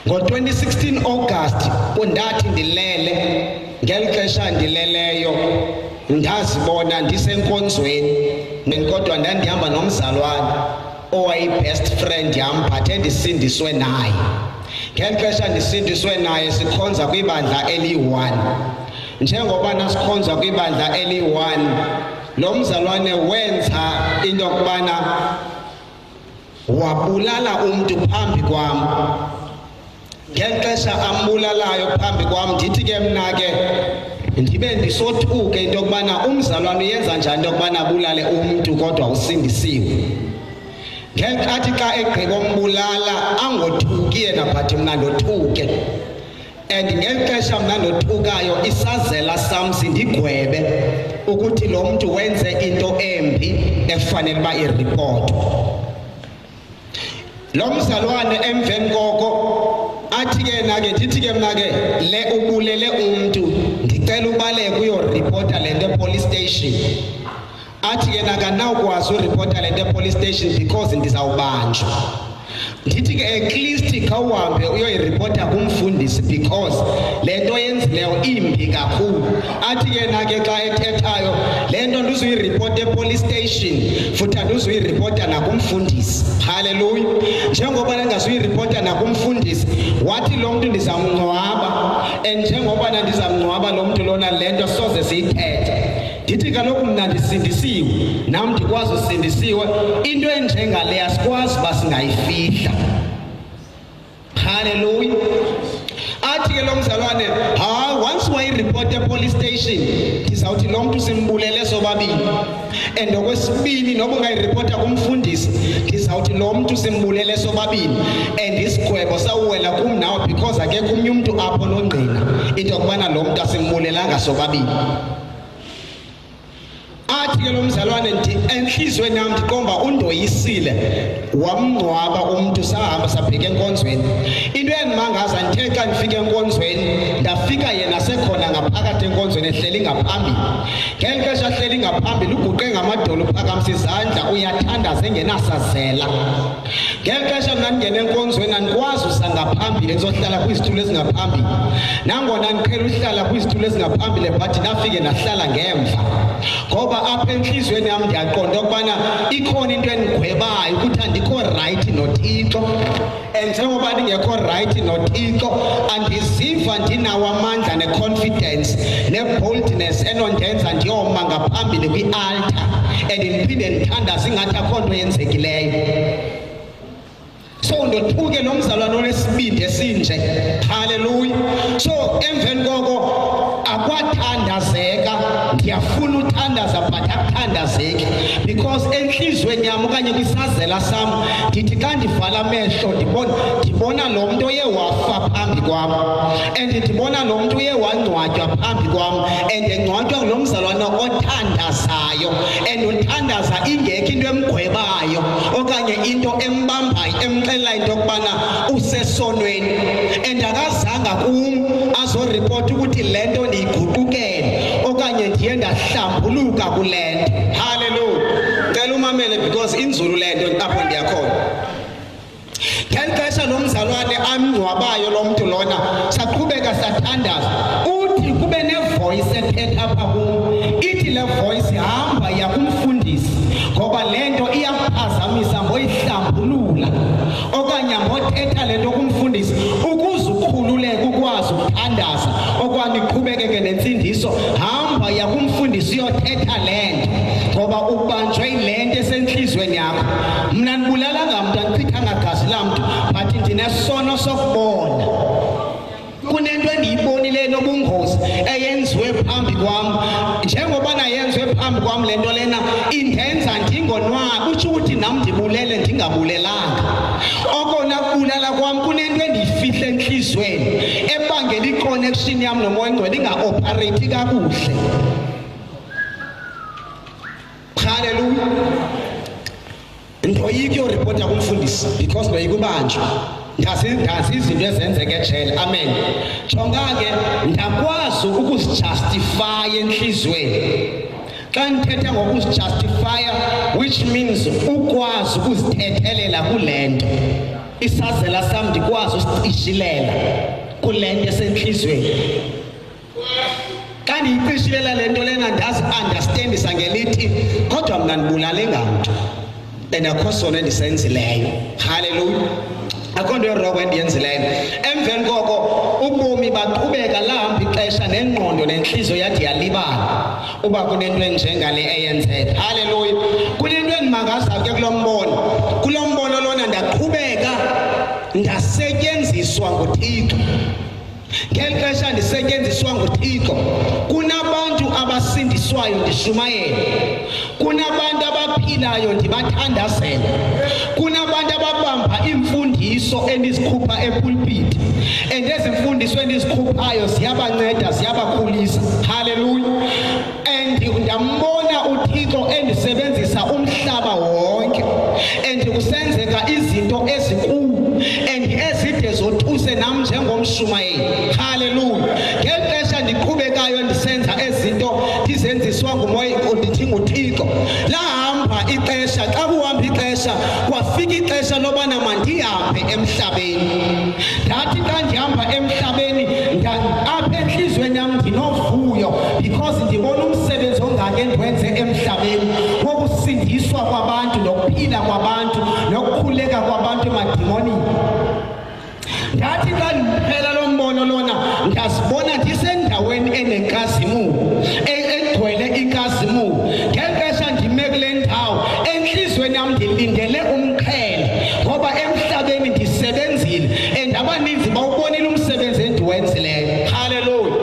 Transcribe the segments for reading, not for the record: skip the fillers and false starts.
Ngo-2016 August kundathi ndilele ngelixesha ndileleyo ndazibona ndisenkonzweni kodwa ndandihamba nomzalwane owayi-best friend yam but endisindiswe naye. Ngelixesha ndisindiswe naye sikhonza kwibandla eli-1. Njengoba nasikhonza kwibandla eli-1 lo mzalwane wenza into yokubana wabulala umntu phambi kwam. Ngexesha ambulalayo phambi kwam ndithi ke mna ke ndibe ndisothuke into yokubana umzalwane uyenza njani into yokubana abulale umntu kodwa usindisiwe. Ngenkathi xa egqiba umbulala angothuki yena but mna ndothuke. And ngexesha mna ndothukayo isazela sam sindigwebe ukuthi lo mntu wenze into embi efanele uba iripotwe. Lo mzalwane emveni koko athi ke nake ndithi ke mna ke le ubulele umuntu ndicela ubaleke uyoripota le nto police station. Athi ke naka nawukwazi uripota le nto police station because ndizawubanjwa. Ndithi ke at least khawuhambe uyoyiripota kumfundisi because le nto yenzileyo imbi kakhulu. Athi ke nake xa ethethayo le nto ndizuyiripota epolice station futhi andizuyiripota nakumfundisi. Hallelujah. Njengoba ndingazuyiripota nakumfundisi wathi lo mntu ndizamngcwaba and njengoba ndizamngcwaba lo mntu lona le nto soze siyithethe. Ndithi kaloku mna ndisindisiwe nam ndikwazi usindisiwe into enjengaleya sikwazi uba singayifihla. Hallelujah. Athi ke lo mzalwane once wayiripota epolice station ndizawuthi lo mntu simbulele sobabini. And okwesibini noba ungayiripota kumfundisi ndizawuthi lo mntu simbulele sobabini and isigwebo sawuwela kum nawe because akekho omnye umntu apho nongqina into yokubana lo mntu asimbulelanga sobabini. Athi ke lo mzalwane enhlizweni yam ndiqomba undoyisile wamngcwaba umntu sahamba sabheka enkonzweni. Into endimangaza ndithe xa ndifika enkonzweni ndafika yena sekhona ngaphakathi enkonzweni ehleli ngaphambili. Ngeli xesha ahleli ngaphambili uguqe ngamadolo uphakamisa izandla uyathandaza engenasazela. Ngeli xesha mna ndingena enkonzweni andikwazi usa ngaphambili ndizohlala kwizitulo ezingaphambili. Nangona ndiqhela uhlala kwizitulo ezingaphambili but ndafike ndahlala ngemva. Ngoba apha enhlizweni yam ndiyaqonda ukubana ikhona into endigwebayo ukuthi andikho right noThixo. And njengoba ndingekho right noThixo andiziva ndinawo amandla neconfidence neboldness enondenza ndiyoma ngaphambili kwi-altar and ndiphinde ndithandaze ingathi akho nto yenzekileyo. So ndothuke lo mzalwane onesibindi esinje. Hallelujah. So emveni koko akwathandazeka ndiyafuna uthandaza but akuthandazeki because enhlizweni yam okanye kwisazela sam ndithi xa ndivala amehlo ndibona lo mntu oye wafa phambi kwam and ndibona lo mntu oye wangcwatywa phambi kwam and engcwatywa lo mzalwane othandazayo and uthandaza ingekho into emgwebayo okanye into embambayo emxelela into yokubana usesonweni and akazanga kum azoripota ukuthi le nto ndiyiguqukele okanye ndiye ndahlambuluka kule nto. Hallelujah. Cela umamele because inzulu le nto apho ndiyakhona. Ngeli xesha lo mzalwane amngcwabayo lo mntu lona saqhubeka sathandaza uthi kube nevoice ethetha apha kum ithi le voice hamba yakumfundisi ngoba le nto iyaphazamisa ngoyihlambulula okanye ngothetha le nto kumfundisi ukuze ukhululeke ukwazi ukuthandaza okanye uqhubekeke nensindiso hamba yakumfundisi uyothetha le nto ngoba ubanjwe yile nto esenhlizweni yakho. Mna ndibulala ngamntu andichithanga gazi lamntu but ndinesono sokubona kunento endiyibonile nobungozi eyenziwe phambi kwam. Njengoba nayenziwe phambi kwam le nto lena indenza ndingonwabi utsho ukuthi nam ndibulele ndingabulelanga. Okona kubulala kwam kunento endiyifihle enhlizweni ebangela iconnection yam nomoya engcwele ingaoperathi kakuhle. Hallelujah. Ndoyika uyoripota kumfundisi because ndoyika ubanjwa. Ndazi izinto ezenzeka ejele. Amen. Jonga ke ndakwazi ukuzijustify enhlizweni. Xa ndithetha ngokuzijustify which means ukwazi ukuzithethelela kule nto. isazela sami ndikwazi usishilela kulento esenhlizweni kanti icishilela lento lena ndazi understand sangelithi kodwa mina ndibulale nganto and akho sona endisenzileyo haleluya akho nto eroko endiyenzileyo emveni koko ubomi baqhubeka lahamba ixesha nengqondo nenhliziyo yathi yalibala uba kunento enjengale eyenzeka haleluya kunento endimangazayo ke kulo mbono lona ndaqhubeka ndasetyenziswa nguThixo ngeli xesha ndisetyenziswa nguThixo kunabantu abasindiswayo ndishumayela kunabantu abaphilayo ndibathandazela kunabantu ababamba imfundiso endizikhupha epulpit and ezimfundiso endizikhuphayo ziyabanceda ziyabakhulisa haleluya and ndambona uThixo endisebenzisa umhlaba wonke and kusenzeka izinto ezinkulu and ezide zothuse nami njengomshumayeli haleluya ngexesha ndiqhubekayo ndisenza ezinto ndizenziswa ngumoya ondithi nguThixo lahamba ixesha xa kuhamba ixesha kwafika ixesha lobana mandihambe emhlabeni ndathi xa ndihamba emhlabeni apha enhlizweni yam ndinovuyo because ndibona umsebenzi ongake ndiwenze emhlabeni wokusindiswa kwabantu nokuphila kwabantu nokukhuleka kwabantu emadimonini ndathi xa ndiphela lo mbono lona ndazibona ndisendaweni enenkazimulo egcwele inkazimulo ngexesha ndime kule ndawo enhlizweni yam ndilindele umqhele ngoba emhlabeni ndisebenzile and abaninzi bawubonile umsebenzi endiwenzileyo haleluya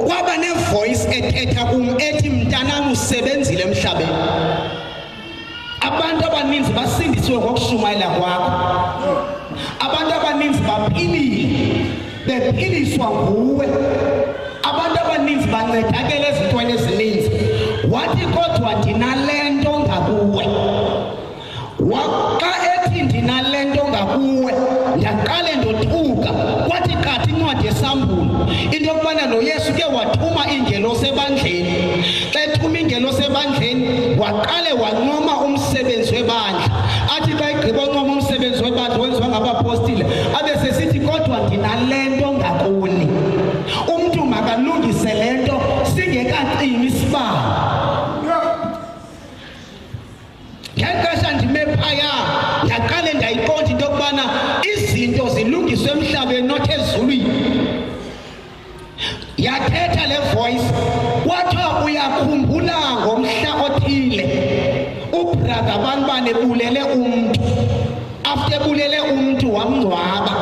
kwaba nevoice ethetha kum ethi mntanami usebenzile emhlabeni abantu abaninzi basindisiwe ngokushumayela kwakho abantu abaninzi baphilile bephiliswa nguwe abantu abaninzi bancedakele ezintweni ezininzi wathi kodwa ndinalento ngakuwe waxa ethi ndinalento ngakuwe ndaqale ndothuka kwathi qathi incwadi yesambulo into yokubana noYesu ke wathuma ingelosi ebandleni xa ethuma ingelosi ebandleni waqale wancoma umsebenzi webandla athi xa igqiba uncoma umsebenzi webandla wenziwa ngabapostile abe sesithi kodwa ndinalento ngakuni umntu makalungise lento singekacimi isibane ngexesha ndime phaya ndaqale ndayiqonda into yokubana izinto zilungiswe emhlabeni not ezulwini yathetha le voice kwathiwa uyakhumbula ngomhla othile ubrother banibane bulele umntu after bulele umntu wamngcwaba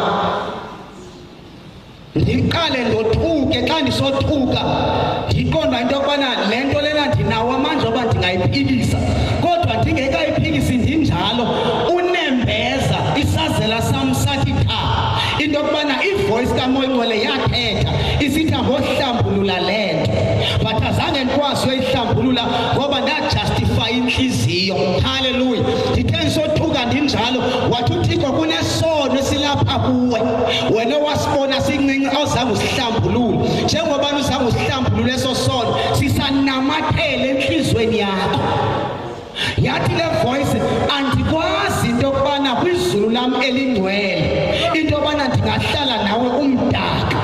ndiqale ndothuke xa ndisothuka ndiqonda into yokubana le nto lena ndinawo amandla oba ndingayiphilisa kodwa ndingekayiphilisi ndinjalo unembeza isazela sam sathi tha into yokubana ivoice kamoya ngcwele yathetha isithi ngohlambulula le nto but azange ndikwazi uyihlambulula ngoba ndajustify inhliziyo haleluya ndithe ndisothuka ndinjalo wathi uThixo kunesono esilapha kuwe wena wasibona sincinci awuzange usihlambulule njengoba uzange usihlambulule eso sono sisanamathele enhlizweni yakho yathi le voice andikwazi into yokubana kwizulu lam elingcwele into yokubana ndingahlala nawe umdaka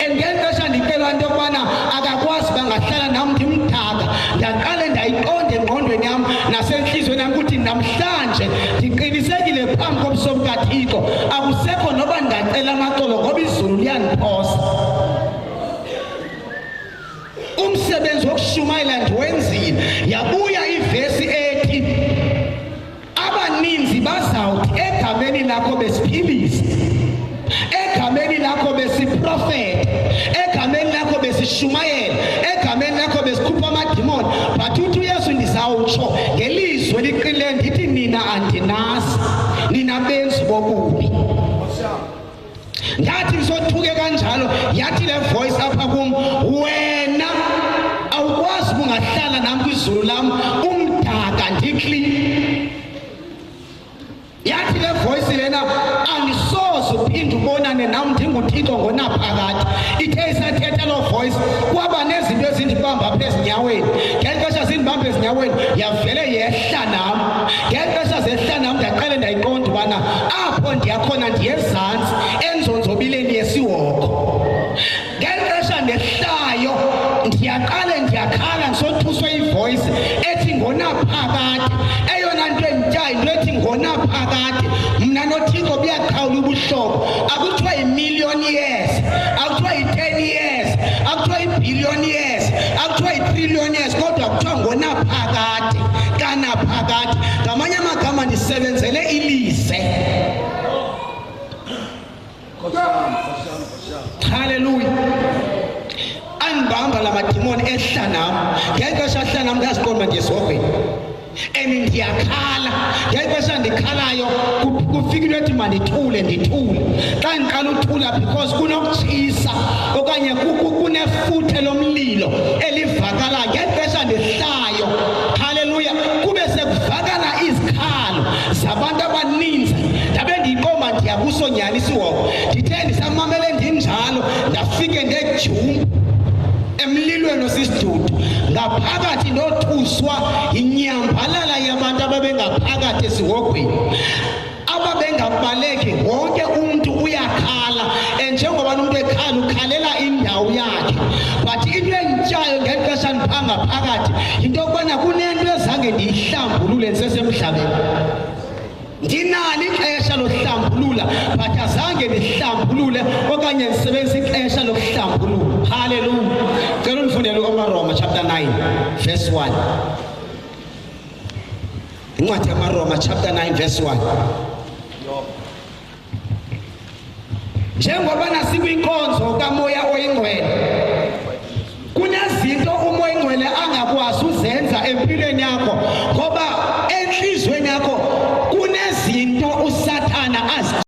engexesha ndicela into yokubana akakwazi bangahlala nam ndimdaka ndaqale ndayiqonda engqondweni yam nasenhlizweni yam ukuthi namhlanje ndiqinisekile phambi komso bukaThixo akusekho noba ndingacela amaxolo ngoba izulu liyandiphosa umsebenzi wokushumayela ndiwenzile yabuya ivesi ethi abaninzi bazawuthi egameni lakho besiphilisa egameni lakho besiprofeta egameni lakho besishumayela egameni lakho besikhupha amadimoni but uthi uYesu ndizawutsho ngelizwi eliqinileyo ndithi nina andinazi nina benzi bobubi ndathi ngisothuke kanjalo yathi le voice apha kum wena awukwazi ungahlala nami kwizulu lam umdaka ndikli yathi le voice lena angisoze uphinde ubonane nami ndinguThixo ngonaphakade ithe isathetha lo voice kwaba nezinto ezindibamba apha ezinyaweni ngexesha zindibamba ezinyaweni yavele yehla nami ngexesha zehla nami ndaqale ndayiqonda ubana ndiyakhona ndiyezantsi enzonzobileni yesiwoko. Ngexesha ndehlayo ndiyaqale ndiyakhala ndisothuswe ivoice ethi ngonaphakade. Eyona nto endityayo into ethi ngonaphakade. Mna noThixo buyaqhawula ubuhlobo. Akuthiwa yi-million years, akuthiwa yi-10 years, akuthiwa yi-billion years, akuthiwa yi-trillion years, kodwa kuthiwa ngonaphakade, kanaphakade. Ngamanye amagama ndisebenzele ilize. Hallelujah. Andibamba la madimoni ehla nam. Ngexesha ehla nam ndaziqonda ndiyesihogweni. And ndiyakhala. Ngexesha ndikhalayo kufika into ethi mandithule ndithule. Xa ndiqala uthula because kunokutshisa okanye kunefuthe lomlilo elivakalayo. Ngexesha ndihlayo. Hallelujah. Kube sekuvakala izikhalo zabantu abaninzi. Ndabe ndiyiqoma ndiyakuso nyani isiwoko. Ndithe ndisamamele ndinjalo ndafike ndejumba emlilweni osisidudu. Ngaphakathi nothuswa inyambalala yabantu ababengaphakathi esiwogweni. Ababengabaleki wonke umuntu uyakhala. Njengoba umuntu ekhala ukhalela indawo yakhe. But into engitshayo ngexesha ndiphanga phakathi into yokubana kunento ezange ndiyihlambulule ndisesemhlabeni. Ndinalo ixesha lokuhlambulula but azange ndihlambulule okanye ndisebenzise ixesha lokuhlambulula. Hallelujah. Cela undifundele uMaroma chapter 9 verse 1. Incwadi yaMaroma chapter 9 verse 1. Njengoba nasikwinkonzo kaMoya Oyingcwele, kunezinto uMoya Oyingcwele angakwazi uzenza empilweni yakho ngoba